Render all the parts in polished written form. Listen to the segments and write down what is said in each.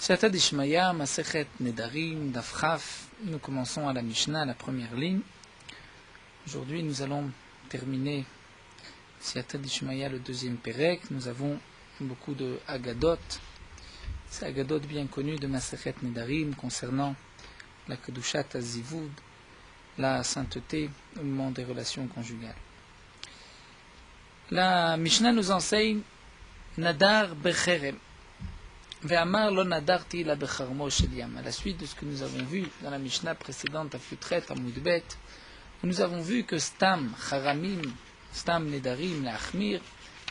Siyata d'Ishmaya, Masechet Nedarim, Daf Chaf. Nous commençons à la Mishnah, la première ligne. Aujourd'hui, nous allons terminer Siyata d'Ishmaya, le deuxième Perek. Nous avons beaucoup de Agadot. C'est Agadot bien connu de Masechet Nedarim concernant la Kedushat Azivud, la sainteté au moment des relations conjugales. La Mishnah nous enseigne Nadar Becherem. Ve'amar lo nadarti la becharmo shel yam. À la suite de ce que nous avons vu dans la Mishnah précédente à Futret, à Moudbet, nous avons vu que Stam Charamim, Stam Nedarim le'achmir,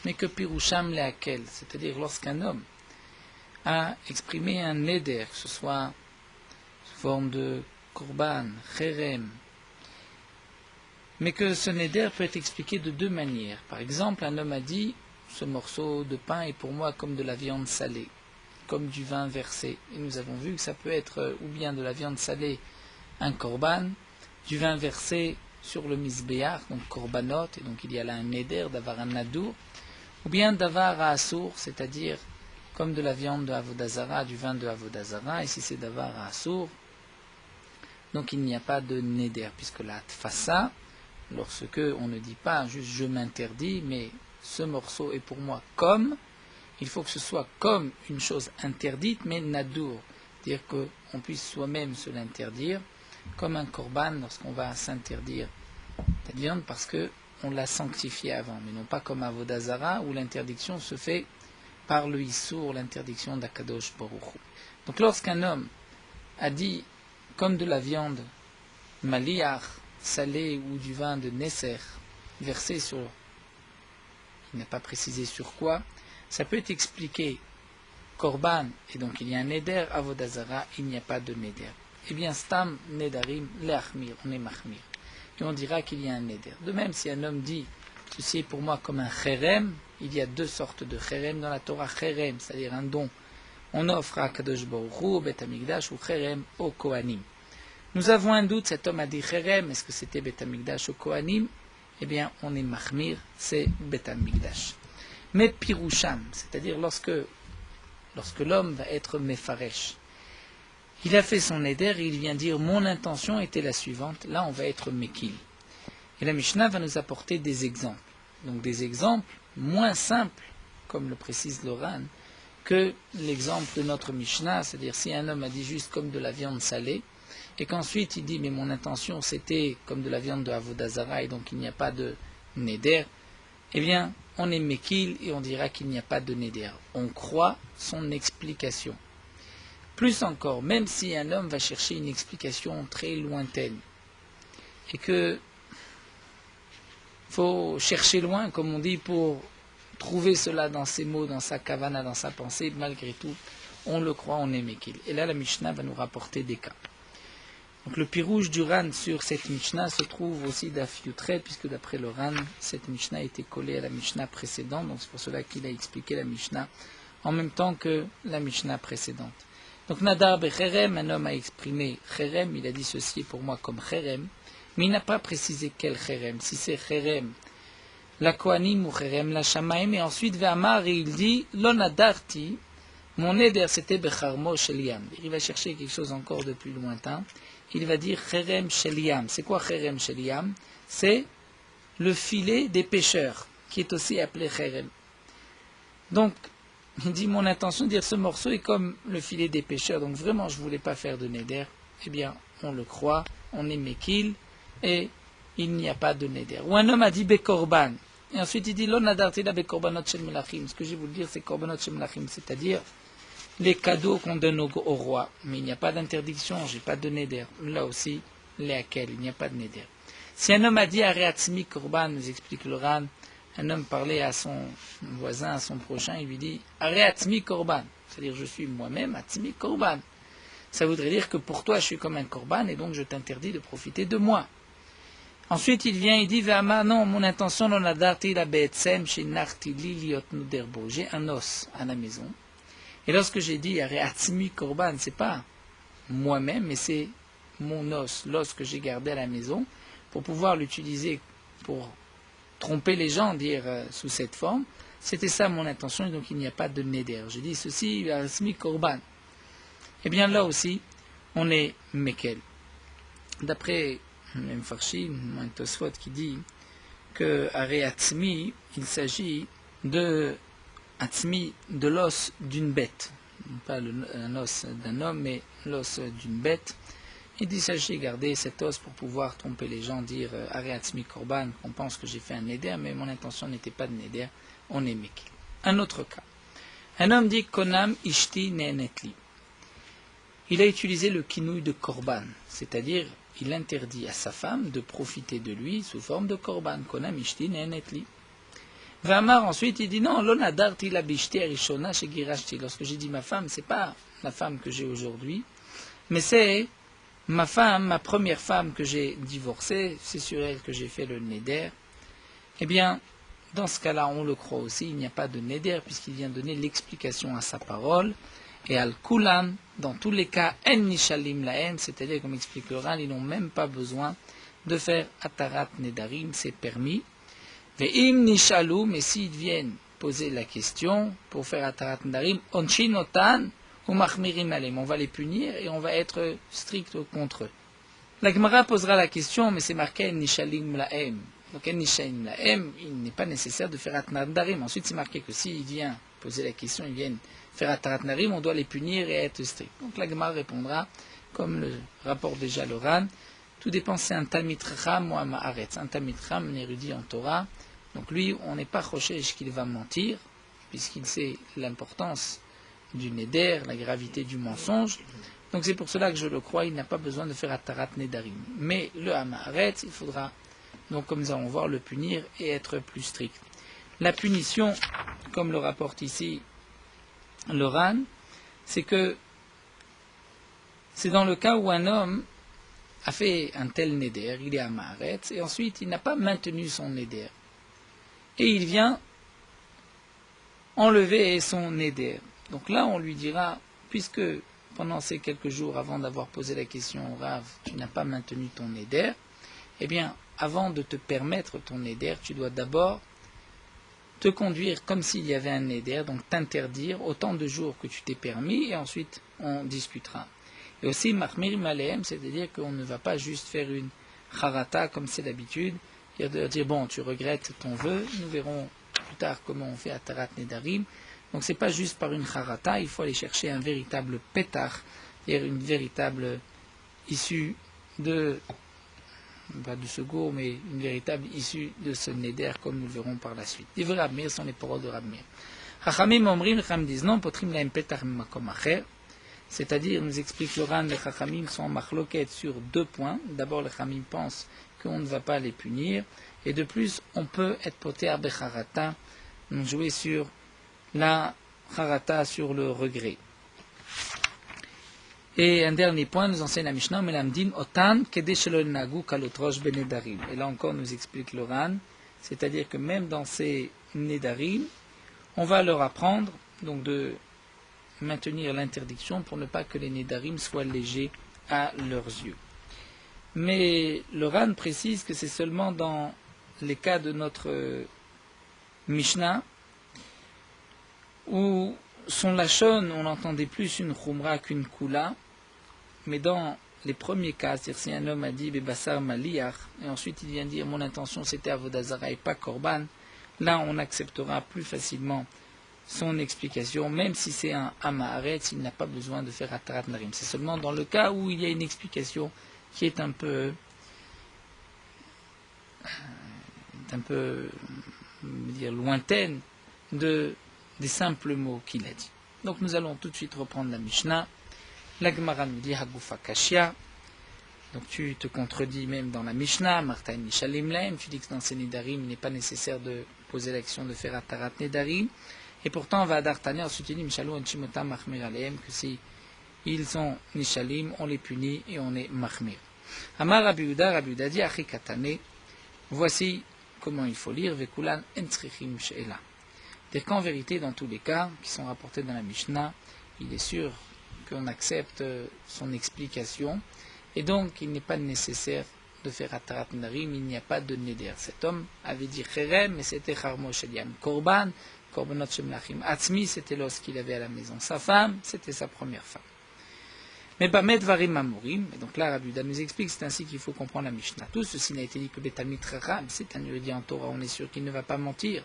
mais que Pirusham le'akel, c'est-à-dire lorsqu'un homme a exprimé un neder, que ce soit sous forme de korban, cherem, mais que ce neder peut être expliqué de deux manières. Par exemple, un homme a dit, ce morceau de pain est pour moi comme de la viande salée, comme du vin versé. Et nous avons vu que ça peut être ou bien de la viande salée, un korban, du vin versé sur le misbéach, donc korbanot, et donc il y a là un neder d'avoir un nadour, ou bien d'avar à assour, c'est-à-dire comme de la viande de avodazara, du vin de avodazara, et si c'est d'avar à assour, donc il n'y a pas de neder, puisque la tfassa, lorsque on ne dit pas juste je m'interdis, mais ce morceau est pour moi comme, il faut que ce soit comme une chose interdite, mais nadour, c'est-à-dire qu'on puisse soi-même se l'interdire, comme un korban lorsqu'on va s'interdire cette viande parce qu'on l'a sanctifiée avant, mais non pas comme avodazara où l'interdiction se fait par le issour, l'interdiction d'Akadosh Baruch Hu. Donc lorsqu'un homme a dit comme de la viande maliach, salée ou du vin de Nesser, versé sur, il n'a pas précisé sur quoi, ça peut être expliqué korban, et donc il y a un neder, avodazara, il n'y a pas de neder. Eh bien, stam nedarim leachmir, on est mahmir. Et on dira qu'il y a un neder. De même, si un homme dit, ceci est pour moi comme un cherem, il y a deux sortes de cherem dans la Torah, cherem, c'est-à-dire un don, on offre à Kadosh Baruch Hu, au Bet Hamikdash, ou cherem au Kohanim. Nous avons un doute, cet homme a dit cherem, est-ce que c'était Bet Hamikdash ou Kohanim? Eh bien, on est mahmir, c'est Bet Hamikdash. Mais pirusham, c'est-à-dire lorsque l'homme va être mefaresh, il a fait son éder et il vient dire mon intention était la suivante, là on va être mekil. Et la Mishnah va nous apporter des exemples. Donc des exemples moins simples, comme le précise Loran, que l'exemple de notre Mishnah, c'est-à-dire si un homme a dit juste comme de la viande salée, et qu'ensuite il dit mais mon intention c'était comme de la viande de avodazara et donc il n'y a pas de neder, eh bien on est mekil et on dira qu'il n'y a pas de neder. On croit son explication. Plus encore, même si un homme va chercher une explication très lointaine, et que faut chercher loin, comme on dit, pour trouver cela dans ses mots, dans sa kavana, dans sa pensée, malgré tout, on le croit, on est mekil. Et là, la Mishnah va nous rapporter des cas. Donc le pirouge du Ran sur cette Mishnah se trouve aussi d'Af Yutret, puisque d'après le Ran, cette Mishnah était collée à la Mishnah précédente, donc c'est pour cela qu'il a expliqué la Mishnah en même temps que la Mishnah précédente. Donc Nadar Becherem, un homme a exprimé Cherem, il a dit ceci pour moi comme Cherem, mais il n'a pas précisé quel Cherem, si c'est Cherem la Kohanim ou Cherem la Shamaim, et ensuite Ve'amar, et il dit Lo Nadarti, mon éder c'était Becharmo Shel Yam. Il va chercher quelque chose encore de plus lointain. Il va dire Cherem Shel Yam. C'est quoi Cherem Shel Yam? C'est le filet des pêcheurs, qui est aussi appelé Cherem. Donc, il dit mon intention de dire ce morceau est comme le filet des pêcheurs. Donc vraiment, je ne voulais pas faire de neder. Eh bien, on le croit, on est mekil, et il n'y a pas de neder. Ou un homme a dit bekorban. Et ensuite, il dit lo nadarti la bekorbanot shel melachim. Ce que je vais vous dire, c'est korbanot shel melachim, c'est-à-dire les cadeaux qu'on donne au roi. Mais il n'y a pas d'interdiction, j'ai pas de neder. Là aussi, lesquels, il n'y a pas de neder. Si un homme a dit areatzmi korban, nous explique le Ran, un homme parlait à son voisin, à son prochain, il lui dit areatzmi korban, c'est-à-dire je suis moi-même atzmi korban. Ça voudrait dire que pour toi je suis comme un korban et donc je t'interdis de profiter de moi. Ensuite il vient, il dit Ve'ama, non, mon intention non nadarti la be'etzem shenarti li liot nuderbo. J'ai un os à la maison. Et lorsque j'ai dit areatzmi korban, c'est pas moi-même, mais c'est mon os, l'os que j'ai gardé à la maison, pour pouvoir l'utiliser pour tromper les gens, dire sous cette forme. C'était ça mon intention, et donc il n'y a pas de neder. Je dis ceci, areatzmi korban. eh bien là aussi, on est Mekel. D'après même Farshim, un Tosfot qui dit que Aré Atzmi, il s'agit de Atzmi, de l'os d'une bête. Pas un os d'un homme, mais l'os d'une bête. Il s'agit de garder cet os pour pouvoir tromper les gens, dire Aré Atzmi Korban, on pense que j'ai fait un neder, mais mon intention n'était pas de neder, on est Mekel. Un autre cas. Un homme dit Konam Ishti Ne'enetli. Il a utilisé le kinouï de Korban, c'est-à-dire il interdit à sa femme de profiter de lui sous forme de Korban. Konam Ishti Ne'enetli. Vamar ensuite il dit non, Lonadarti la bishti arishona shegirashti. Lorsque j'ai dit ma femme, c'est pas la femme que j'ai aujourd'hui, mais c'est ma femme, ma première femme que j'ai divorcée, c'est sur elle que j'ai fait le neder. Eh bien, dans ce cas-là, on le croit aussi, il n'y a pas de neder puisqu'il vient donner l'explication à sa parole. Et al-kulam, dans tous les cas, en nishalim laen, c'est-à-dire, comme explique le Ran, ils n'ont même pas besoin de faire atarat nedarim, c'est permis. Ve'im nishalou, mais s'ils viennent poser la question pour faire atarat nedarim, onshinotan ou machmirim alem, on va les punir et on va être strict contre eux. La Gemara posera la question, mais c'est marqué en nishalim laem. Donc en nishalim laem, il n'est pas nécessaire de faire atarat nedarim. Ensuite, c'est marqué que s'il vient poser la question, ils viennent faire atarat narim, on doit les punir et être strict. Donc la Gemara répondra, comme le rapporte déjà le Ran, tout dépend si c'est un Talmid Chacham ou un Ma'aretz. Un Talmid Chacham, un érudit en Torah, donc lui, on n'est pas chochesh qu'il va mentir, puisqu'il sait l'importance du neder, la gravité du mensonge. Donc c'est pour cela que je le crois, il n'a pas besoin de faire atarat nedarim. Mais le Ma'aretz, il faudra, donc comme nous allons voir, le punir et être plus strict. La punition, comme le rapporte ici le Ran, c'est que c'est dans le cas où un homme a fait un tel neder, il est à Ma'aretz, et ensuite il n'a pas maintenu son neder. Et il vient enlever son neder. Donc là, on lui dira, puisque pendant ces quelques jours avant d'avoir posé la question au Rav, tu n'as pas maintenu ton neder, eh bien, avant de te permettre ton neder, tu dois d'abord te conduire comme s'il y avait un neder, donc t'interdire autant de jours que tu t'es permis, et ensuite on discutera. Et aussi, mahmir malem, c'est-à-dire qu'on ne va pas juste faire une charata comme c'est d'habitude, c'est-à-dire dire bon, tu regrettes ton vœu, nous verrons plus tard comment on fait atarat nedarim. Donc c'est pas juste par une charata, il faut aller chercher un véritable pétard, c'est-à-dire une véritable issue de pas de ce goût, mais une véritable issue de ce neder, comme nous le verrons par la suite. Les vrais Rabmir sont les paroles de Rabmir. Chachamim omrim, les Chachamim disent non, potrim laim petach makom acher, c'est-à-dire, nous explique le Ran, les Chachamim sont en machloket sur deux points. D'abord, les Chachamim pensent qu'on ne va pas les punir, et de plus, on peut être poté à becharata, jouer sur la charata, sur le regret. Et un dernier point, nous enseigne la Mishnah, Melamdin otan kedeshelo nagu kalotrosh benedarim. Et là encore, nous explique le Ran, c'est-à-dire que même dans ces nedarim, on va leur apprendre donc de maintenir l'interdiction pour ne pas que les nedarim soient légers à leurs yeux. Mais le Ran précise que c'est seulement dans les cas de notre Mishnah où son lachon, on entendait plus une khumra qu'une kula. Mais dans les premiers cas, c'est-à-dire si un homme a dit Bebassar Maliach, et ensuite il vient dire mon intention c'était Avodazara et pas Korban, là on acceptera plus facilement son explication, même si c'est un Amaharetz, il n'a pas besoin de faire Atarat Narim. C'est seulement dans le cas où il y a une explication qui est un peu dire, lointaine des simples mots qu'il a dit. Donc nous allons tout de suite reprendre la Mishnah. La Gemara nous dit Hagufa Kashia. Donc tu te contredis même dans la Mishnah, Martin Nishalim Laim, tu dis que dans ces Nedarim, il n'est pas nécessaire de poser l'action de faire Atarat Nedarim. Et pourtant, va Dartania, ensuite il dit Mishalou Anshimota Mahmir Aleim, que si ils sont Nishalim, on les punit et on est Mahmir. Amar Rabbi Uda dit Achikatane, voici comment il faut lire Vekulan Entzrichim She'ela. C'est-à-dire qu'en vérité, dans tous les cas qui sont rapportés dans la Mishnah, il est sûr qu'on accepte son explication, et donc il n'est pas nécessaire de faire Atarat Narim, il n'y a pas de Neder. Cet homme avait dit Cherem, mais c'était Charmo Sheliam. Korban, Korbanot Shemlachim. Atzmi, c'était lorsqu'il avait à la maison sa femme, c'était sa première femme. Mais Bamed Varim Amorim, et donc là Rabbi Yehuda nous explique, c'est ainsi qu'il faut comprendre la Mishnah. Tout ceci n'a été dit que Betalmid Chacham, c'est un érudit en Torah, on est sûr qu'il ne va pas mentir.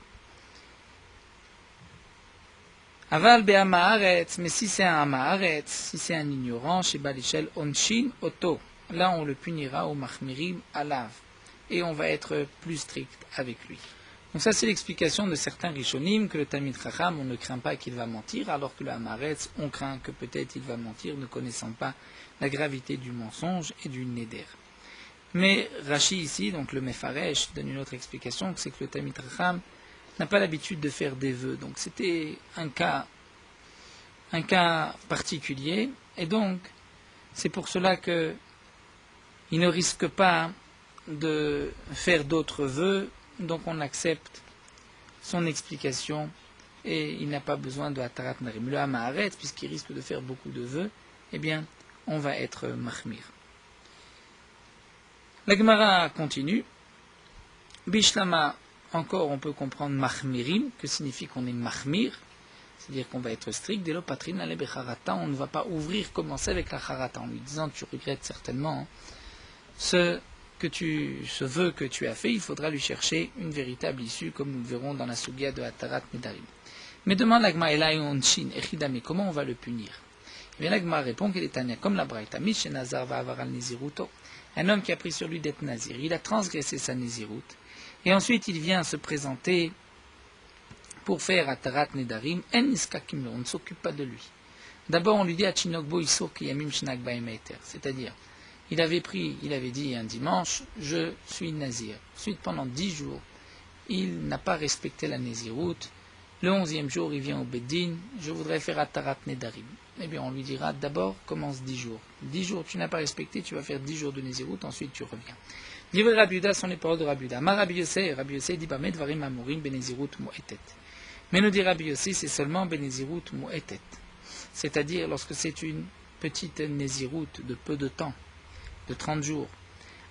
Aval Be'ama Haaretz, mais si c'est un Ama Haaretz, si c'est un ignorant, chez Balichel Onshin Oto, là on le punira au Machmirim Alav, et on va être plus strict avec lui. Donc ça c'est l'explication de certains Rishonim, que le Talmid Chacham, on ne craint pas qu'il va mentir, alors que le Ama Haaretz, on craint que peut-être il va mentir, ne connaissant pas la gravité du mensonge et du Neder. Mais Rashi ici, donc le Mefaresh, donne une autre explication, c'est que le Talmid Chacham n'a pas l'habitude de faire des vœux. Donc c'était un cas particulier, et donc c'est pour cela qu'il ne risque pas de faire d'autres vœux, donc on accepte son explication et il n'a pas besoin de Hatarat Narim. Le Ama Haaretz, puisqu'il risque de faire beaucoup de vœux, eh bien on va être Mahmir. La Gemara continue. Bishlama, encore on peut comprendre Mahmirim, que signifie qu'on est Mahmir, c'est-à-dire qu'on va être strict. Dès le patrin ale becharata, on ne va pas commencer avec la charata, en lui disant tu regrettes certainement ce vœu que tu as fait, il faudra lui chercher une véritable issue, comme nous le verrons dans la Sugia de Hatarat Nedarim. Mais demande l'Agma Elai Onshin Echidame, comment on va le punir? Et bien l'Agma répond qu'il est Tania comme la Braïta, Mish Nazar va avoir al Néziruto, un homme qui a pris sur lui d'être Nazir, il a transgressé sa Nézirut, et ensuite il vient se présenter pour faire Hatarat Nedarim, En Niskakim, on ne s'occupe pas de lui. D'abord on lui dit Achinokbo Isur Kiyamim Shnak Baemeter, c'est-à-dire il avait dit un dimanche, je suis Nazir. Ensuite, pendant 10 jours, il n'a pas respecté la Nézirut. Le 11e jour, il vient au Beddin, je voudrais faire Hatarat Nedarim. Eh bien, on lui dira, d'abord, commence 10 jours. 10 jours, tu n'as pas respecté, tu vas faire 10 jours de Nézirut, ensuite tu reviens. Livre Rabbi Yehuda sont les paroles de Rabbi Yehuda. Ma Rabbi Yossé dit, Bamed Varim Amorim Benezirut Mu'etet. Mais nous dit Rabbi Yossé, c'est seulement Benezirut Mu'etet. C'est-à-dire, lorsque c'est une petite Nézirut de peu de temps, de 30 jours.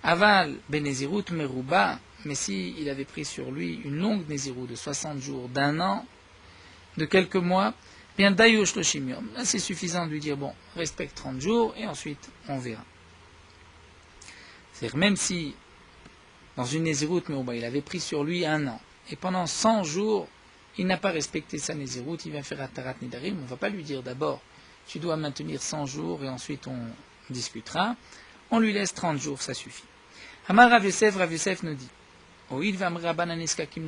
Aval Benezirut Meruba, mais si il avait pris sur lui une longue Nézirut de 60 jours, d'un an, de quelques mois, bien Dayush le Shimium. Là c'est suffisant de lui dire, bon, respecte 30 jours, et ensuite on verra. C'est-à-dire, même si, dans une Nézirut Meruba, il avait pris sur lui un an, et pendant 100 jours, il n'a pas respecté sa Nézirut, il vient faire Hatarat Nedarim, on ne va pas lui dire d'abord, tu dois maintenir 100 jours, et ensuite on discutera. On lui laisse 30 jours, ça suffit. Amar Rav Yosef nous dit,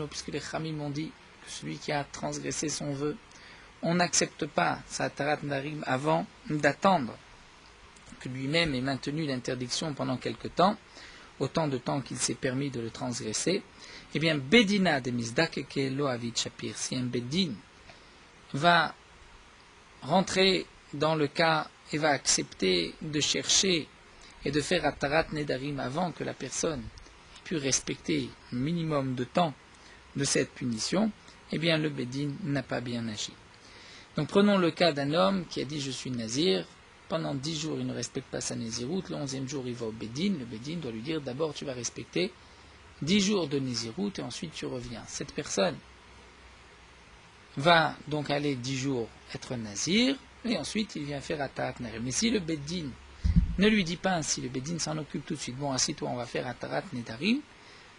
puisque les Chamim ont dit que celui qui a transgressé son vœu, on n'accepte pas sa Hatarat Nedarim avant d'attendre que lui-même ait maintenu l'interdiction pendant quelque temps, autant de temps qu'il s'est permis de le transgresser. Eh bien, Bedina de Mizdakeke lo Avid Shapir, si un Bedin va rentrer dans le cas et va accepter de chercher et de faire Hatarat Nedarim avant que la personne ait pu respecter un minimum de temps de cette punition, eh bien le Bedin n'a pas bien agi. Donc prenons le cas d'un homme qui a dit je suis Nazir, pendant 10 jours il ne respecte pas sa Nézirut, le 11e jour il va au Bedin, le Bedin doit lui dire d'abord tu vas respecter 10 jours de Nézirut et ensuite tu reviens. Cette personne va donc aller 10 jours être Nazir et ensuite il vient faire Hatarat Nedarim. Mais si le Bedin ne lui dit pas ainsi, le Bedin s'en occupe tout de suite. Bon, assis-toi, on va faire Hatarat Nedarim.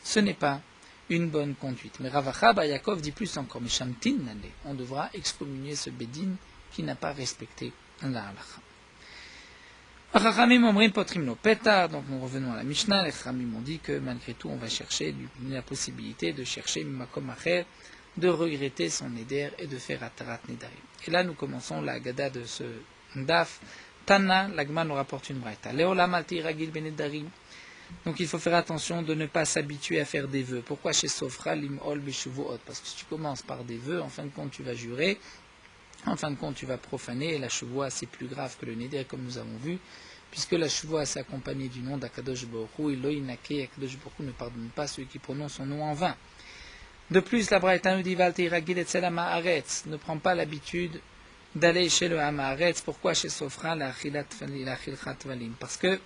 Ce n'est pas une bonne conduite. Mais Ravacha Bayakov dit plus encore, mais Shamtin Nale, on devra excommunier ce Bedin qui n'a pas respecté la halacha. Chachamim omrim potrimno peta, donc nous revenons à la Mishnah. Les Chachamim ont dit que malgré tout, on va chercher la possibilité de chercher Makom Acher, de regretter son Neder et de faire Hatarat Nedarim. Et là, nous commençons la Haggadah de ce Daf. Tana, l'Agma nous rapporte une braïta. Leolam alti ragil benedarim. Donc il faut faire attention de ne pas s'habituer à faire des vœux. Pourquoi chez Sofra limol beshuvuot? Parce que si tu commences par des vœux, en fin de compte tu vas jurer, en fin de compte tu vas profaner, et la chevoie c'est plus grave que le neder comme nous avons vu, puisque la chevoie s'est accompagnée du nom d'Akadosh Baruch Hu, et l'oïnake, Akadosh Baruch Hu ne pardonne pas ceux qui prononcent son nom en vain. De plus, la braïta nous dit valti ragil etzel ha'aretz, ne prends pas l'habitude d'aller chez le Ama Haaretz. Pourquoi chez Sofra la Chilchat Valim? Parce que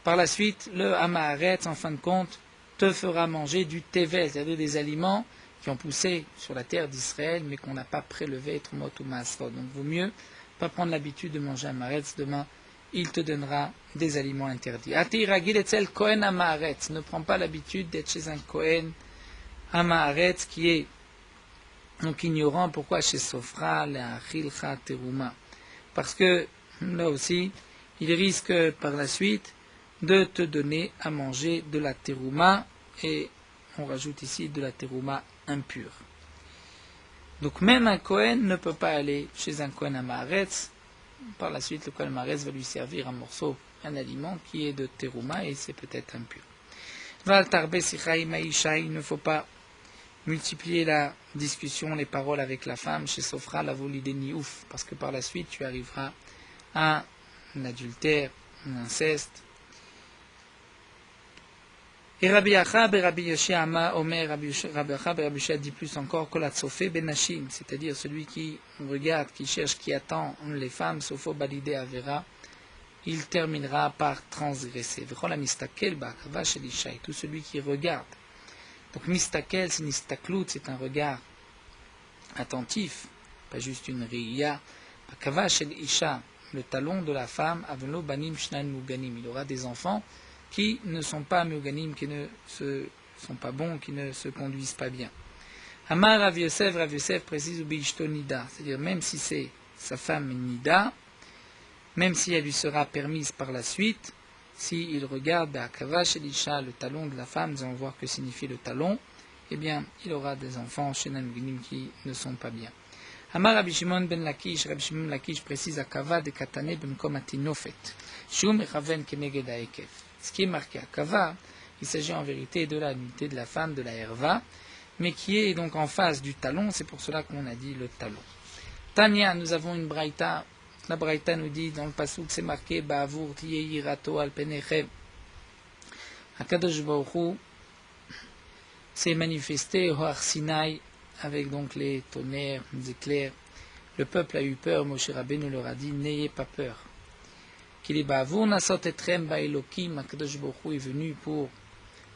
par la suite, le Ama Haaretz, en fin de compte, te fera manger du tevel, c'est-à-dire des aliments qui ont poussé sur la terre d'Israël, mais qu'on n'a pas prélevé Trumot ou Maasrot. Donc, vaut mieux pas prendre l'habitude de manger Ama Haaretz demain il te donnera des aliments interdits. Ati ragil etzel Kohen Hamaharetz, ne prends pas l'habitude d'être chez un Kohen Hamaharetz qui est donc ignorant. Pourquoi chez Sofra, Le'achilcha Teruma? Parce que là aussi, il risque par la suite de te donner à manger de la Teruma, et on rajoute ici de la Teruma impure. Donc même un Kohen ne peut pas aller chez un Kohen Hamaharetz. Par la suite, le Kohen Hamaharetz va lui servir un morceau, un aliment qui est de Teruma, et c'est peut-être impur. Val tarbe sichaim aisha, il ne faut pas multiplier la discussion, les paroles avec la femme, chez Sofra, la volide ni ouf, parce que par la suite, tu arriveras à un adultère, un inceste. Et Rabbi Achab et Rabbi Yoshia Ama Omer, Rabbi Achab et Rabbi Yoshia dit plus encore que la Tsofé Benashim, c'est-à-dire celui qui regarde, qui cherche, qui attend les femmes, Sofo Balide Avera, il terminera par transgresser. V'chol mistakel ba'akava shel isha, tout celui qui regarde. Donc mistakel, c'est nistaklut, c'est un regard attentif, pas juste une riya. Ba'akava shel isha, le talon de la femme, avelo banim shnan muganim, il aura des enfants qui ne sont pas muganim, qui ne sont pas bons, qui ne se conduisent pas bien. Amar Rav Yosef précise ou biishto nida, c'est-à-dire même si c'est sa femme nida, même si elle lui sera permise par la suite, s'il regarde Be'akava shel isha, le talon de la femme, nous allons voir que signifie le talon, eh bien, il aura des enfants chez Nanuginim qui ne sont pas bien. Amar Rabbi Shimon ben Lakish, Rabbi Shimon Lakish précise Akava de Katane b'mkom atinofet, shum echaven keneged ha'ekev. Ce qui est marqué Akava, il s'agit en vérité de la nudité de la femme, de la herva, mais qui est donc en face du talon, c'est pour cela qu'on a dit le talon. Tania, nous avons une braïta. La Braïta nous dit dans le passouk, c'est marqué Ba'avur tiye yirato al penechem. Akadosh Baruch Hu s'est manifesté au Har Sinaï avec donc les tonnerres, les éclairs. Le peuple a eu peur. Moshe Rabbeinu leur a dit n'ayez pas peur. Qu'il est Ba'avur nasot etrem ba'elokim. Akadosh Baruch Hu est venu pour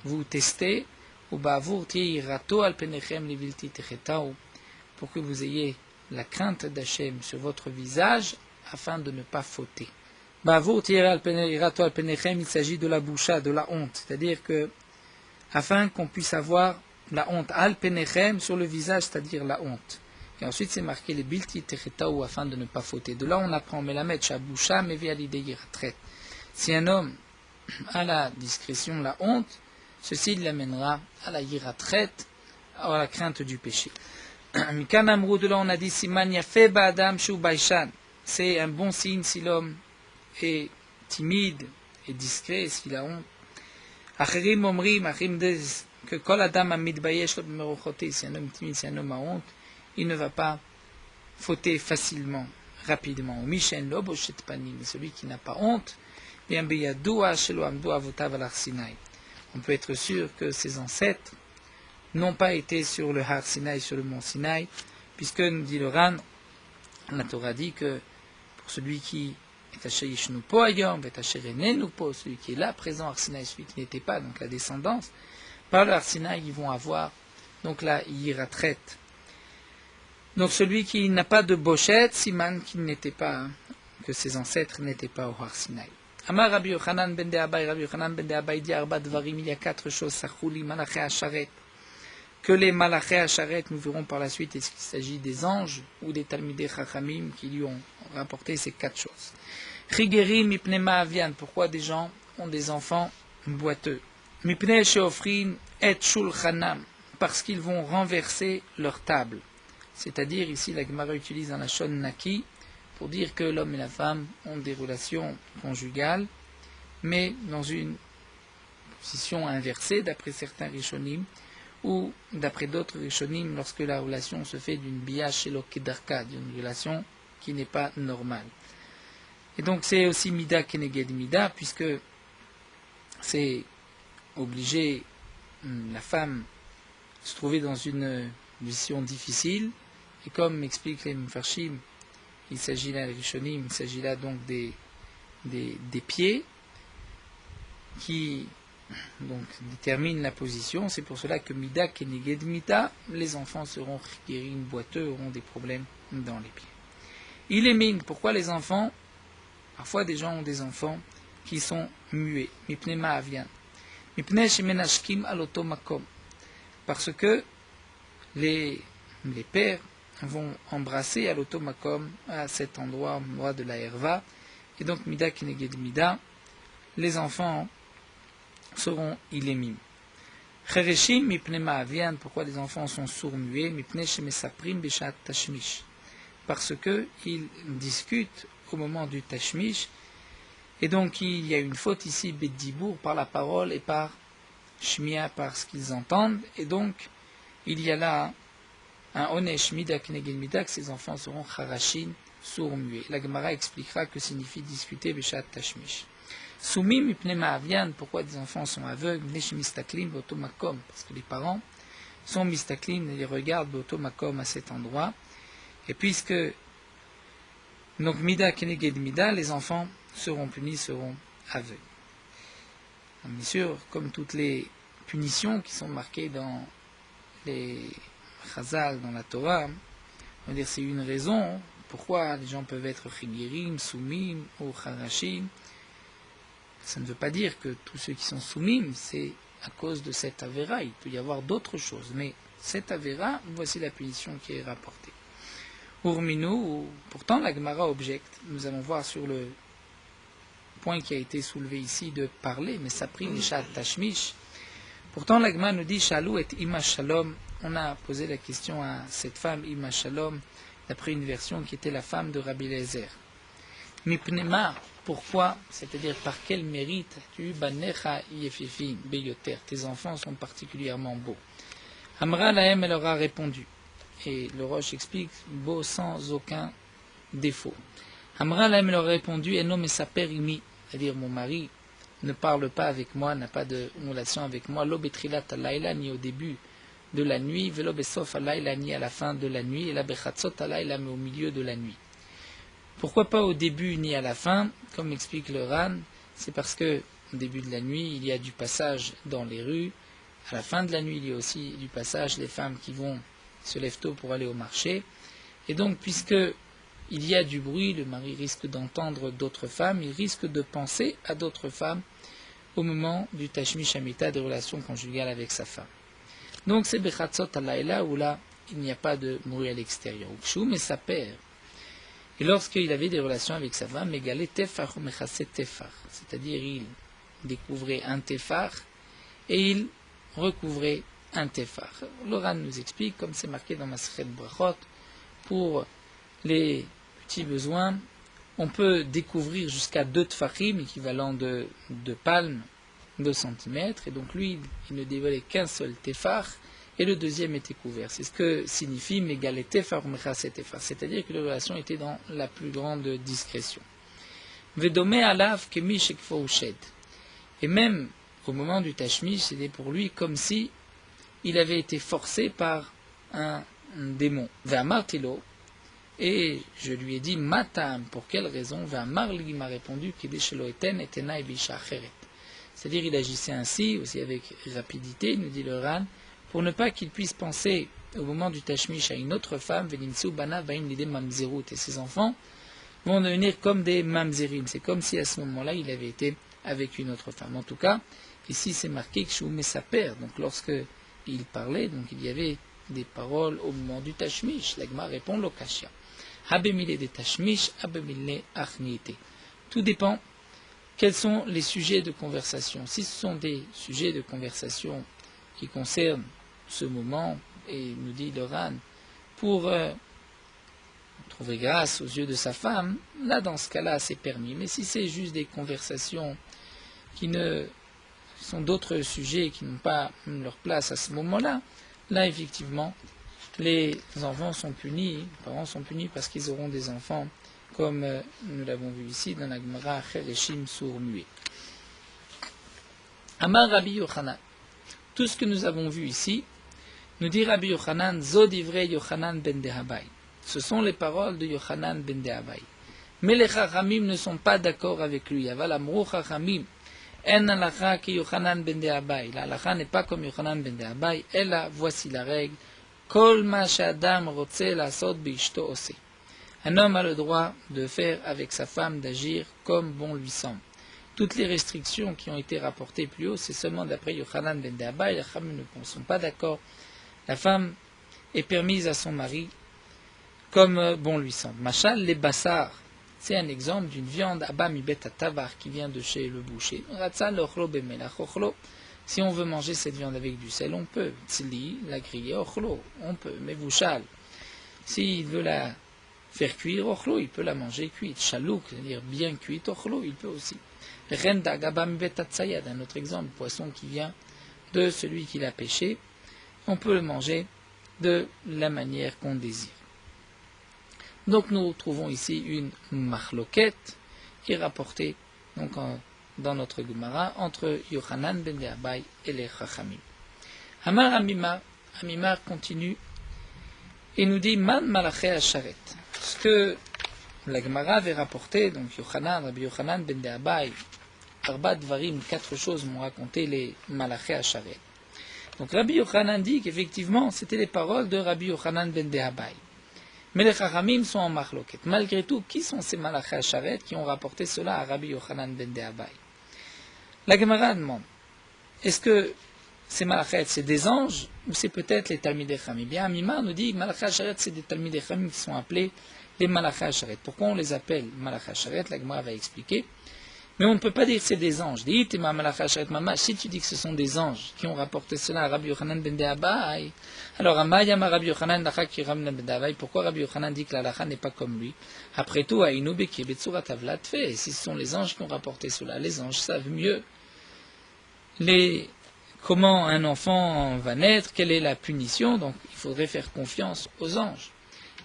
vous tester. Ou Ba'avur tiye yirato al penechem levilti techetau, pour que vous ayez la crainte d'Hachem sur votre visage, afin de ne pas fauter. Ba'avur yirato al penechem, il s'agit de la boucha, de la honte, c'est-à-dire que, afin qu'on puisse avoir la honte, al penechem, sur le visage, c'est-à-dire la honte. Et ensuite c'est marqué les bilti techetaou, afin de ne pas fauter. De là on apprend melamed shabusha mevi alidei yiratret. Si un homme a la discrétion, la honte, ceci l'amènera à la yiratret, à la crainte du péché. Mikan amrou, de là on a dit siman yafe ba'adam shu baishan. C'est un bon signe si l'homme est timide et discret, s'il a honte. Acherim omrim, acherim disent que kol adam amid bayesh lo b'merochoté, si un homme timide, si un homme a honte, il ne va pas fauter facilement, rapidement. Mishen lo boshet panim, celui qui n'a pas honte, bien beyadua shelo amdu avotav al Har Sinaï. On peut être sûr que ses ancêtres n'ont pas été sur le Har Sinaï, sur le mont Sinaï, puisque, nous dit le Ran, la Torah dit que pour celui qui est Asher Yishnu Po Hayom, Asher Enenu Po, celui qui est là présent Har Sinaï, celui qui n'était pas, donc la descendance, par le Har Sinaï, ils vont avoir donc la Yiratret. Donc celui qui n'a pas de Boshet, Siman, qui n'était pas, que ses ancêtres n'étaient pas au Har Sinaï. Amar Rabbi Yochanan ben De'abai, Rabbi Yochanan ben De'abai dit Arba Dvarim, il y a 4 choses, Sachuli, Malaché Asharet, que les Malaché Asharet, nous verrons par la suite, est-ce qu'il s'agit des anges ou des Talmidei Chachamim qui lui ont rapporté ces 4 choses. Chigerim mipnema avian, pourquoi des gens ont des enfants boiteux. Mipne sheofrin et shulchanam, parce qu'ils vont renverser leur table. C'est-à-dire, ici, la Gemara utilise un lachon naki pour dire que l'homme et la femme ont des relations conjugales, mais dans une position inversée, d'après certains rishonim, ou d'après d'autres rishonim, lorsque la relation se fait d'une biya shelo kedarka, d'une relation qui n'est pas normale. Et donc c'est aussi mida keneged mida, puisque c'est obligé la femme se trouver dans une mission difficile, et comme m'expliquent les Mefarshim, il s'agit là, les Rishonim, il s'agit là donc des pieds qui donc déterminent la position. C'est pour cela que mida keneged mida, les enfants seront chigirim boiteux, auront des problèmes dans les pieds. Il est mine, pourquoi les enfants Parfois, des gens ont des enfants qui sont muets. Mipnei ma'avian. Mipnei shemenashkim al oto makom. Parce que les pères vont embrasser à l'automakom, à cet endroit de la herva, et donc mida keneged mida, les enfants seront ilémim. Chereshim mipnei ma'avian, pourquoi les enfants sont sourds-muets, mipnei shemesaprim beshat tashmish, parce que ils discutent au moment du tashmish, et donc il y a une faute ici beddibour par la parole et par shmia par ce qu'ils entendent, et donc il y a là un onesh mida keneged mida, que ces enfants seront charashin, sourds-muets. La Gemara expliquera que signifie discuter beshat tashmish. Soumim mipnei ma'avian, pourquoi des enfants sont aveugles, neshmistaklim botomakom, parce que les parents sont mistaklim et les regardent botomakom à cet endroit, et puisque donc mida keneged mida, les enfants seront punis, seront aveugles. Bien sûr, comme toutes les punitions qui sont marquées dans les Chazal, dans la Torah, on va dire c'est une raison pourquoi les gens peuvent être chigirim, soumim ou charashim. Ça ne veut pas dire que tous ceux qui sont soumim, c'est à cause de cette avéra. Il peut y avoir d'autres choses, mais cette avéra, voici la punition qui est rapportée. Urminu, pourtant la Gemara objecte. Nous allons voir sur le point qui a été soulevé ici de parler, mais ça prie les chats tashmish. Pourtant la Gemara nous dit Shalou et Ima Shalom. On a posé la question à cette femme Ima Shalom, d'après une version qui était la femme de Rabbi Eliezer. Mipnema, pourquoi, c'est-à-dire par quel mérite tu banecha yefifim beyoter, tes enfants sont particulièrement beaux. Amra lahem, elle leur a répondu, et le Roche explique beau sans aucun défaut. Amra lahem, elle leur a répondu eno mesaper imi, c'est-à-dire mon mari ne parle pas avec moi, n'a pas de relation avec moi, lo betrilat alayla, ni au début de la nuit, velo besof alayla, ni à la fin de la nuit, et la bechatzot alayla, mais au milieu de la nuit. Pourquoi pas au début ni à la fin? Comme explique le Ran, c'est parce que au début de la nuit, il y a du passage dans les rues. À la fin de la nuit, il y a aussi du passage, les femmes qui se lèvent tôt pour aller au marché. Et donc, puisque il y a du bruit, le mari risque d'entendre d'autres femmes, il risque de penser à d'autres femmes au moment du tashmish amita, des relations conjugales avec sa femme. Donc, c'est bechatzot alayla, où là, il n'y a pas de bruit à l'extérieur. Mais sa père. Et lorsqu'il avait des relations avec sa femme, c'est-à-dire il découvrait un tefar et il recouvrait un tefar. L'Oran nous explique, comme c'est marqué dans Masechet Brachot, pour les petits besoins, on peut découvrir jusqu'à 2 tefachim, équivalent de palmes, 2 cm, et donc lui, il ne dévoilait qu'un seul tefar, et le deuxième était couvert. C'est ce que signifie Megale Tefar ou Mechase Tefar, c'est-à-dire que les relations étaient dans la plus grande discrétion. Vedome alav kemi shekfo ushed. Et même au moment du tashmish, c'était pour lui comme si il avait été forcé par un démon. Ve'amartilo, et je lui ai dit matam, pour quelle raison? Ve'amarli, il m'a répondu kedeshelo eten etena ebisha acheret. C'est-à-dire il agissait ainsi, aussi avec rapidité, nous dit le Ran, pour ne pas qu'il puisse penser au moment du tashmish à une autre femme, Veninsu Bana Vaim Lide Mamzerut, et ses enfants vont devenir comme des Mamzerim. C'est comme si à ce moment-là il avait été avec une autre femme. En tout cas, ici c'est marqué que Shou Mesaper, donc lorsque il parlait, donc il y avait des paroles au moment du tashmish. L'Agma répond Lokashia. Habemile de tashmish, habemile achnite. Tout dépend quels sont les sujets de conversation. Si ce sont des sujets de conversation qui concernent ce moment, et nous dit Loran, pour trouver grâce aux yeux de sa femme, là dans ce cas-là c'est permis. Mais si c'est juste des conversations qui ne sont d'autres sujets qui n'ont pas leur place à ce moment-là, là effectivement les enfants sont punis, les parents sont punis parce qu'ils auront des enfants comme nous l'avons vu ici dans la Gemara Chereshim sourds-muets. Amar Rabbi Yochanan. Tout ce que nous avons vu ici, nous dit Rabbi Yochanan, Zod ivrei Yochanan ben Dehabai. Ce sont les paroles de Yochanan ben Dehabai. Mais les Chachamim ne sont pas d'accord avec lui. Aval amrou Chachamim, en halacha ki Yochanan ben Dehabai. La halacha n'est pas comme Yochanan ben Dehabai. Elle a, voici la règle, Kol ma she'adam rotze la'asot be'ishto ose. Un homme a le droit de faire avec sa femme, d'agir comme bon lui semble. Toutes les restrictions qui ont été rapportées plus haut, c'est seulement d'après Yochanan ben Deabai, les Chachamim ne sont pas d'accord. La femme est permise à son mari comme bon lui semble. Machal, les bassars, c'est un exemple d'une viande abba mibet tavar qui vient de chez le boucher. Ratza l'ochlo bemelach ochlo. Si on veut manger cette viande avec du sel, on peut. Tzili, la griller, ochlo, on peut. Mais vouchal, s'il veut la faire cuire, ochlo, il peut la manger cuite. Chalouk, c'est-à-dire bien cuite, ochlo, il peut aussi. Ren d'agaba mibet tatsayad, un autre exemple, poisson qui vient de celui qui l'a pêché, on peut le manger de la manière qu'on désire. Donc nous trouvons ici une marloquette qui est rapportée donc, dans notre Gemara entre Yochanan ben Deabai et les Chachamim. Amar Amimar continue et nous dit Man malaché asharet. Ce que la Gemara avait rapporté, donc Rabbi Yochanan ben Deabai, Arba Dvarim, 4 choses m'ont raconté les malaché asharet. Donc Rabbi Yochanan dit qu'effectivement c'était les paroles de Rabbi Yochanan ben Deabai. Mais les Chachamim sont en marloquette. Malgré tout, qui sont ces Malaché Asharet qui ont rapporté cela à Rabbi Yochanan ben Deabai? La Gemara demande, est-ce que ces Malachet, c'est des anges ou c'est peut-être les Talmidei Chachamim? Bien, Amimar nous dit, Malaché Asharet, c'est des Talmidei Chachamim qui sont appelés les Malaché Asharet. Pourquoi on les appelle Malaché Asharet? La Gemara va expliquer. Mais on ne peut pas dire que c'est des anges. Si tu dis que ce sont des anges qui ont rapporté cela à Rabbi Yochanan ben Deabai, alors Amayama Rabbi Yochanan ben Deabai, pourquoi Rabbi Yochanan dit que la lacha n'est pas comme lui? Après tout, si ce sont les anges qui ont rapporté cela, les anges savent mieux comment un enfant va naître, quelle est la punition, donc il faudrait faire confiance aux anges.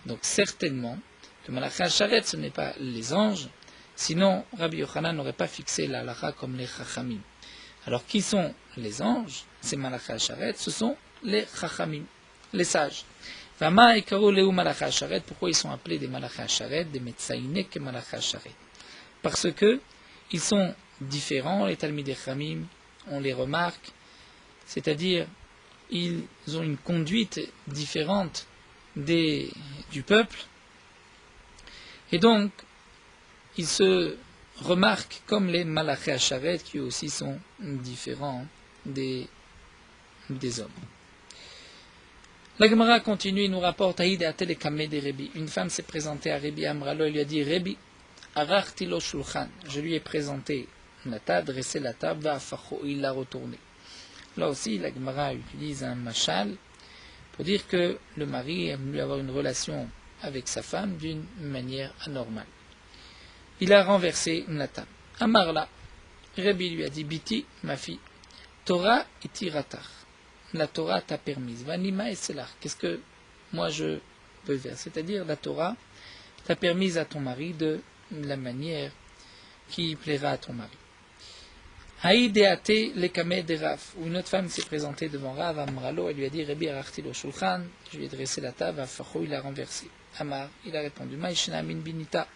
Donc certainement, le Malacha Asharet, ce n'est pas les anges. Sinon, Rabbi Yochanan n'aurait pas fixé la halakha comme les Chachamim. Alors, qui sont les anges? Ces Malacha Asharet, ce sont les Chachamim, les sages. Vama et Karo Leu Malacha Asharet, pourquoi ils sont appelés des Malacha Asharet, des Metzaïne que Malacha Asharet? Parce que ils sont différents, les Talmidei Chachamim, on les remarque, c'est-à-dire, ils ont une conduite différente du peuple, et donc, ils se remarquent comme les Malaché Asharet qui aussi sont différents des hommes. La Gemara continue et nous rapporte Aïd Atel Kameh de Rebi. Une femme s'est présentée à Rebi Amralo et lui a dit Rebi, Arachti lo shulchan. Je lui ai présenté la table, dressé la table, Vafacho, il l'a retournée. Là aussi, la Gemara utilise un machal pour dire que le mari aime lui avoir une relation avec sa femme d'une manière anormale. Il a renversé la table. Amarla, Rabbi lui a dit, Biti, ma fille, Torah et tiratar. La Torah t'a permise. Vanima et selar. Qu'est-ce que moi je peux faire? C'est-à-dire, la Torah t'a permise à ton mari de la manière qui plaira à ton mari. Haïdeate le kameh de Rav. Où une autre femme s'est présentée devant Rav Amralo et lui a dit, Rabbi arachti lo shulchan. Je lui ai dressé la table, Afacho, il a renversé. Amar, il a répondu, Maïshna min binita.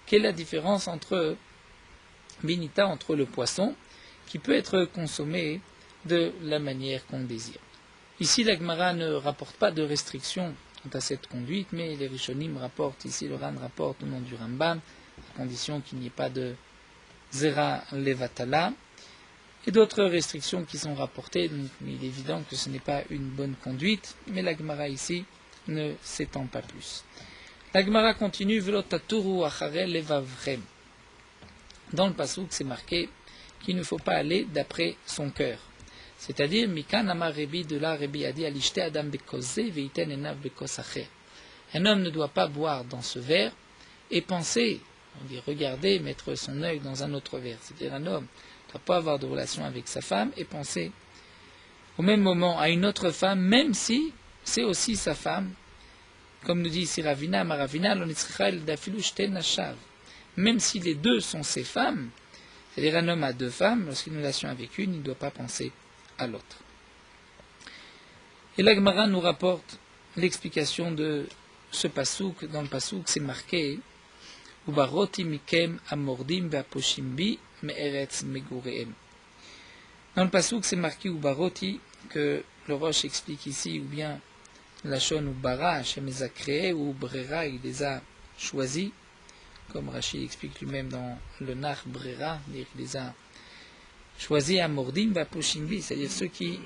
Quelle est la différence entre binita, entre le poisson, qui peut être consommé de la manière qu'on désire? Ici, la Gemara ne rapporte pas de restrictions quant à cette conduite, mais les Rishonim rapportent, ici le Ran rapporte au nom du Rambam, à condition qu'il n'y ait pas de Zera Levatala, et d'autres restrictions qui sont rapportées, donc il est évident que ce n'est pas une bonne conduite, mais la Gemara ici ne s'étend pas plus. La Gemara continue, Velotaturu achare levavrem. Dans le passouk, c'est marqué qu'il ne faut pas aller d'après son cœur. C'est-à-dire, Mikan amar Rebi, de là Rebi a dit, Alishte adam bekose veiten enav bekos acher. Un homme ne doit pas boire dans ce verre et penser, on dit regarder, mettre son œil dans un autre verre. C'est-à-dire, un homme ne doit pas avoir de relation avec sa femme et penser au même moment à une autre femme, même si c'est aussi sa femme. Comme nous dit ici Ravina, Maravina, même si les deux sont ses femmes, c'est-à-dire un homme a deux femmes, lorsqu'il a une relation avec une, il ne doit pas penser à l'autre. Et la Gemara nous rapporte l'explication de ce pasouk. Dans le pasouk, c'est marqué Ubaroti mikem amordim ve'aposhimbi me'eretz megureem. Dans le pasouk, c'est marqué Ubaroti, que le Roche explique ici, ou bien la Shon ou Bara, Hashem les a créés, ou Brera, il les a choisis, comme Rachid explique lui-même dans le Nar Brera, il les a choisis à Mordim Vaposhimbi, c'est-à-dire ceux qui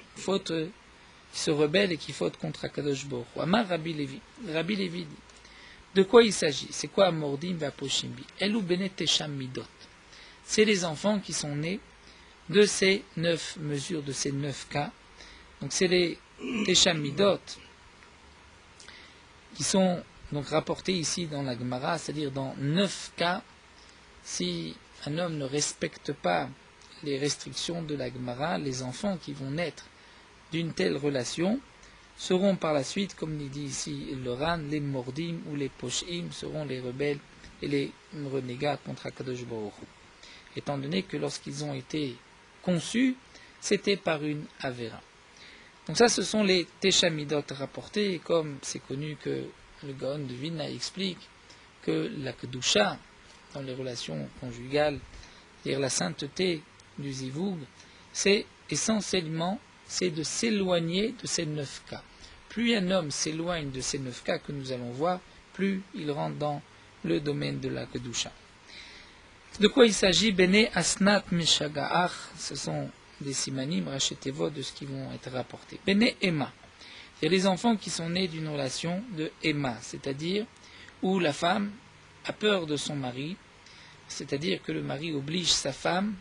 se rebellent et qui fautent contre Akadosh Baruch Hu. Amar Rabbi Lévi. Rabbi Lévi dit, de quoi il s'agit? C'est quoi Mordim Vaposhimbi? Elou Benet Tesham Midot. C'est les enfants qui sont nés de ces 9 mesures, de ces 9 cas. Donc c'est les Tesham Midot qui sont donc rapportés ici dans la Gemara, c'est-à-dire dans 9 cas, si un homme ne respecte pas les restrictions de la Gemara, les enfants qui vont naître d'une telle relation seront par la suite, comme il dit ici le Ran, les Mordim ou les Poshim seront les rebelles et les renégats contre Akadosh Baruch Hu. Étant donné que lorsqu'ils ont été conçus, c'était par une Avera. Donc ça, ce sont les Teshamidot rapportés, et comme c'est connu que le Gaon de Vilna explique que la Kedusha, dans les relations conjugales, c'est-à-dire la sainteté du Zivug, c'est essentiellement de s'éloigner de ces 9 cas. Plus un homme s'éloigne de ces 9 cas que nous allons voir, plus il rentre dans le domaine de la Kedusha. De quoi il s'agit? Bene Asnat Meshagaach, ce sont des simanim, rachetez-vous de ce qui vont être rapportés. Bene Emma, c'est les enfants qui sont nés d'une relation de Emma, c'est-à-dire où la femme a peur de son mari, c'est-à-dire que le mari oblige sa femme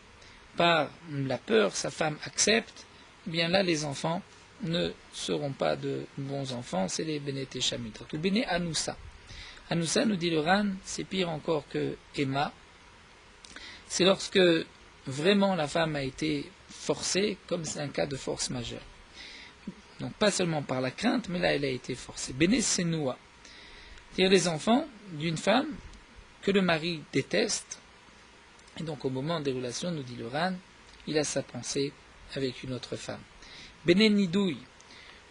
par la peur, sa femme accepte, eh bien là les enfants ne seront pas de bons enfants, c'est les Bene Teshamidot. Ou Bene Anoussa. Anoussa, nous dit le Ran, c'est pire encore que Emma. C'est lorsque vraiment la femme a été forcée, comme c'est un cas de force majeure. Donc pas seulement par la crainte, mais là elle a été forcée. Bene Senoua. C'est-à-dire les enfants d'une femme que le mari déteste. Et donc au moment des relations, nous dit le Ran, il a sa pensée avec une autre femme. Bene Nidouille,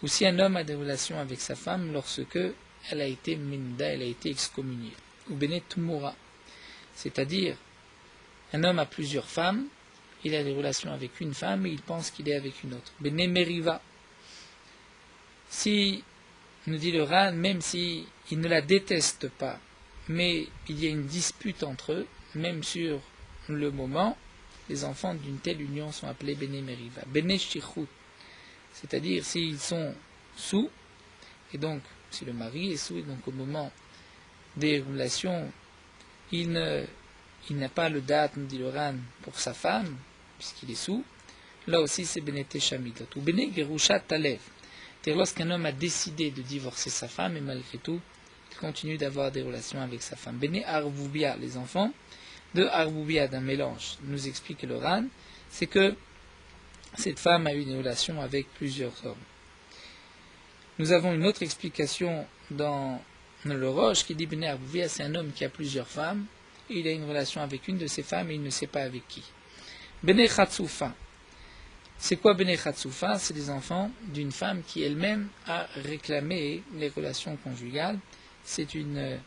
ou si un homme a des relations avec sa femme lorsque elle a été minda, elle a été excommuniée. Ou Bene Tmoura, c'est-à-dire un homme a plusieurs femmes, il a des relations avec une femme et il pense qu'il est avec une autre. Bene Meriva, si, nous dit le Ran, même si il ne la déteste pas, mais il y a une dispute entre eux, même sur le moment, les enfants d'une telle union sont appelés Bene Meriva. Bene Shichut, c'est-à-dire s'ils sont sous, et donc si le mari est sous, et donc au moment des relations, il n'a pas le date, nous dit le Ran, pour sa femme, puisqu'il est sous, là aussi c'est Bene Teshamidot. Ou Bene Gerushat Talev, c'est-à-dire lorsqu'un homme a décidé de divorcer sa femme, et malgré tout, il continue d'avoir des relations avec sa femme. Bene Arvoubia, les enfants de Arvoubia, d'un mélange, nous explique le Ran, c'est que cette femme a eu une relation avec plusieurs hommes. Nous avons une autre explication dans le Roche qui dit Bene Arvoubia, c'est un homme qui a plusieurs femmes, et il a une relation avec une de ses femmes et il ne sait pas avec qui. Bene Chatsoufa. C'est quoi Bene Chatsoufa? C'est des enfants d'une femme qui elle-même a réclamé les relations conjugales. C'est une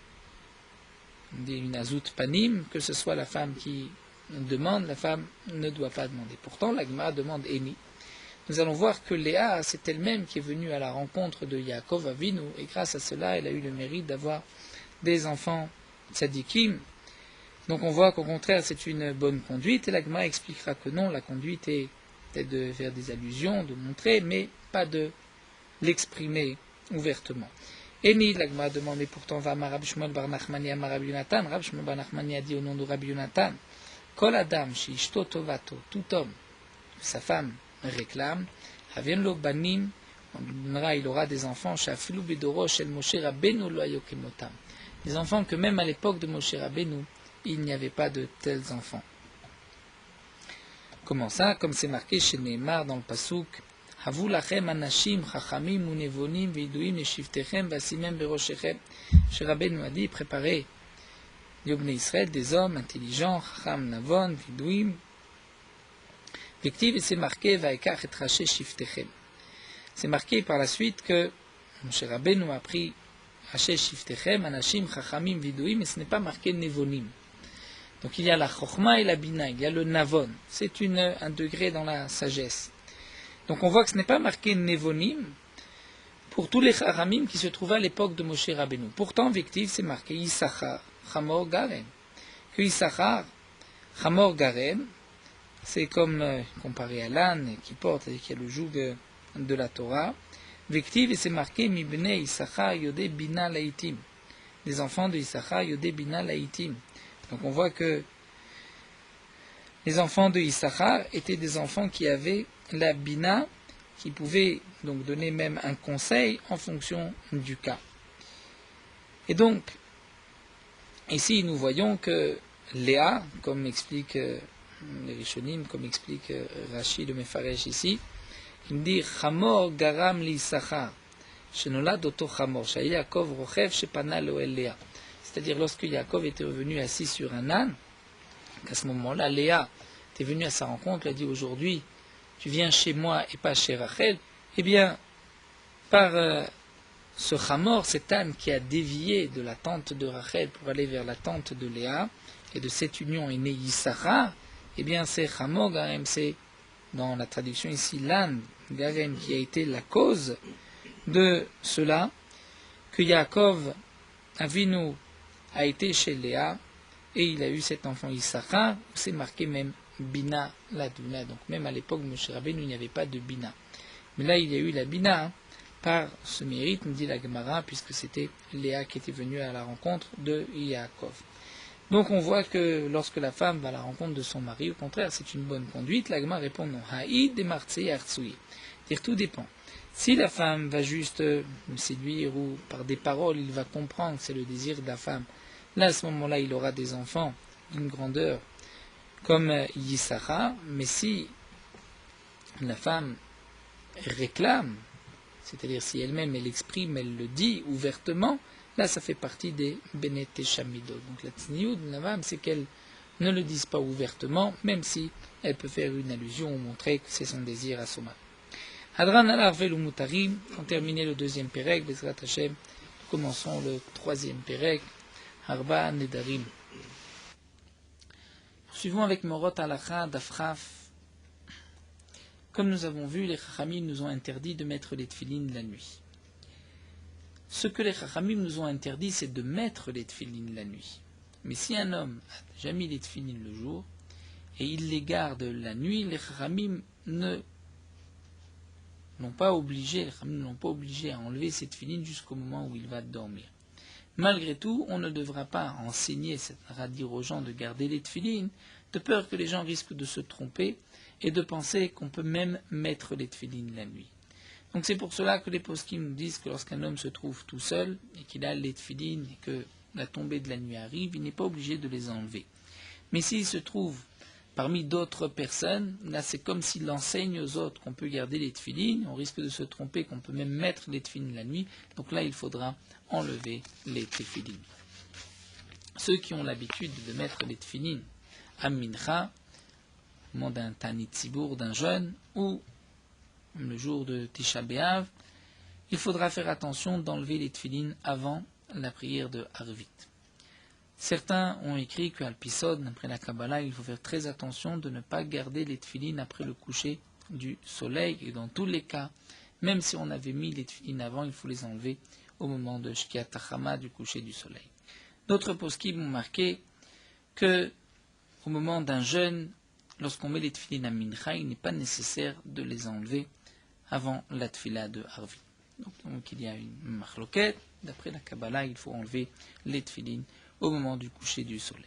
azout panim, que ce soit la femme qui demande, la femme ne doit pas demander. Pourtant, la Gemara demande Eni. Nous allons voir que Léa, c'est elle-même qui est venue à la rencontre de Yaakov Avinu, et grâce à cela, elle a eu le mérite d'avoir des enfants tzadikim. Donc on voit qu'au contraire, c'est une bonne conduite, et la Gemara expliquera que non, la conduite est peut-être de faire des allusions, de montrer, mais pas de l'exprimer ouvertement. Eni, la Gemara demande, mais pourtant va Rabbi Shmuel bar Nachmani amar Rabbi Yonatan. Rabbi Shmuel bar Nachmani a dit au nom de Rabbi Yonatan, Kol Adam sheishto tovato, tout homme, sa femme réclame, Havien lo banim, on lui donnera, il aura des enfants, Shafilu bedoro shel Moshe Rabbeinu lo ayokemotam. Des enfants que même à l'époque de Moshe Rabbeinu, il n'y avait pas de tels enfants. Comment ça? Comme c'est marqué chez Neymar dans le Pasuk, Havu lachem anashim chachamim unevonim veiduim eshivtechem vasimem beroshechem. Chez Rabbeinu a dit, préparez Yobne Israël, des hommes intelligents, chacham navon, vidouim, victive, et c'est marqué, vaikach et traché shiftechem. C'est marqué par la suite que Moshe Rabbeinu a pris Haché shiftechem, anashim chachamim vidouim, et ce n'est pas marqué nevonim. Donc il y a la chokhma et la bina, il y a le navon. C'est un degré dans la sagesse. Donc on voit que ce n'est pas marqué nevonim, pour tous les Chachamim qui se trouvaient à l'époque de Moshe Rabbeinu. Pourtant, Vektiv, c'est marqué Issachar, Chamor Garem. Que Issachar, Chamor Garem, c'est comme comparé à l'âne qui porte, c'est-à-dire qui a le joug de la Torah. Vektiv, et c'est marqué Mibne Issachar Yodé Bina Laïtim. Les enfants de Issachar Yodé Bina Laïtim. Donc on voit que les enfants de Issachar étaient des enfants qui avaient la Bina, qui pouvaient donc donner même un conseil en fonction du cas. Et donc, ici nous voyons que Léa, comme explique les Rishonim, comme explique Rashi le Mefaresh ici, il dit Chamor garam li Issachar, shenolad oto Chamor, Yaakov rochev shepana loel Léa. C'est-à-dire lorsque Yaakov était revenu assis sur un âne, qu'à ce moment-là, Léa était venue à sa rencontre, elle a dit aujourd'hui, tu viens chez moi et pas chez Rachel. Eh bien, par ce Chamor, cet âne qui a dévié de la tente de Rachel pour aller vers la tente de Léa, et de cette union est né Yissachar, eh bien c'est Chamor Garem, c'est dans la traduction ici l'âne Garem qui a été la cause de cela, que Yaakov Avinu a été chez Léa, et il a eu cet enfant Yissachar, où c'est marqué même Bina Laduna. Donc même à l'époque de Moshe Rabbeinu, il n'y avait pas de Bina. Mais là, il y a eu la Bina, par ce mérite, nous dit la Gemara, puisque c'était Léa qui était venue à la rencontre de Yaakov. Donc on voit que lorsque la femme va à la rencontre de son mari, au contraire, c'est une bonne conduite. La Gemara répond non. Haïd de Martsei Artsui. Dire tout dépend. Si la femme va juste le séduire ou par des paroles, il va comprendre que c'est le désir de la femme. Là, à ce moment-là, il aura des enfants d'une grandeur comme Yissachar. Mais si la femme réclame, c'est-à-dire si elle-même elle exprime, elle le dit ouvertement, là ça fait partie des Benet Shamido. Donc la tsniout de la femme, c'est qu'elle ne le dise pas ouvertement, même si elle peut faire une allusion ou montrer que c'est son désir à son mari. Hadran al-Arvel ou Mutarim, on terminé le deuxième Pérec, Bezrat Hashem, commençons le troisième Pérec, Arba Nedarim. Poursuivons avec Morot Alacha d'Afraf. Comme nous avons vu, les Chachamim nous ont interdit de mettre les tefilines la nuit. Ce que les Chachamim nous ont interdit, c'est de mettre les tefilines la nuit. Mais si un homme a déjà mis les tefilines le jour, et il les garde la nuit, les Chachamim ne l'ont pas obligé à enlever ces tefilines jusqu'au moment où il va dormir. Malgré tout, on ne devra pas enseigner, c'est-à-dire dire aux gens de garder les tefilines, de peur que les gens risquent de se tromper et de penser qu'on peut même mettre les tefilines la nuit. Donc c'est pour cela que les poskim nous disent que lorsqu'un homme se trouve tout seul et qu'il a les tefilines et que la tombée de la nuit arrive, il n'est pas obligé de les enlever. Mais s'il se trouve parmi d'autres personnes, là c'est comme s'il enseigne aux autres qu'on peut garder les tefilines, on risque de se tromper qu'on peut même mettre les tefilines la nuit, donc là il faudra enlever les tefilines. Ceux qui ont l'habitude de mettre les tefilines à mincha, au moment d'un tanit tzibour, d'un jeûne, ou le jour de Tisha B'Av, il faudra faire attention d'enlever les tefilines avant la prière de Harvit. Certains ont écrit qu'à Alpisod, après la Kabbalah, il faut faire très attention de ne pas garder les tefilines après le coucher du soleil, et dans tous les cas, même si on avait mis les tefilines avant, il faut les enlever au moment de Shkiat Hachama, du coucher du soleil. D'autres poskim ont marqué que au moment d'un jeûne, lorsqu'on met les tefilines à mincha, il n'est pas nécessaire de les enlever avant la tefila de Harvit. Donc il y a une machloket, d'après la Kabbalah, il faut enlever les tefilines au moment du coucher du soleil.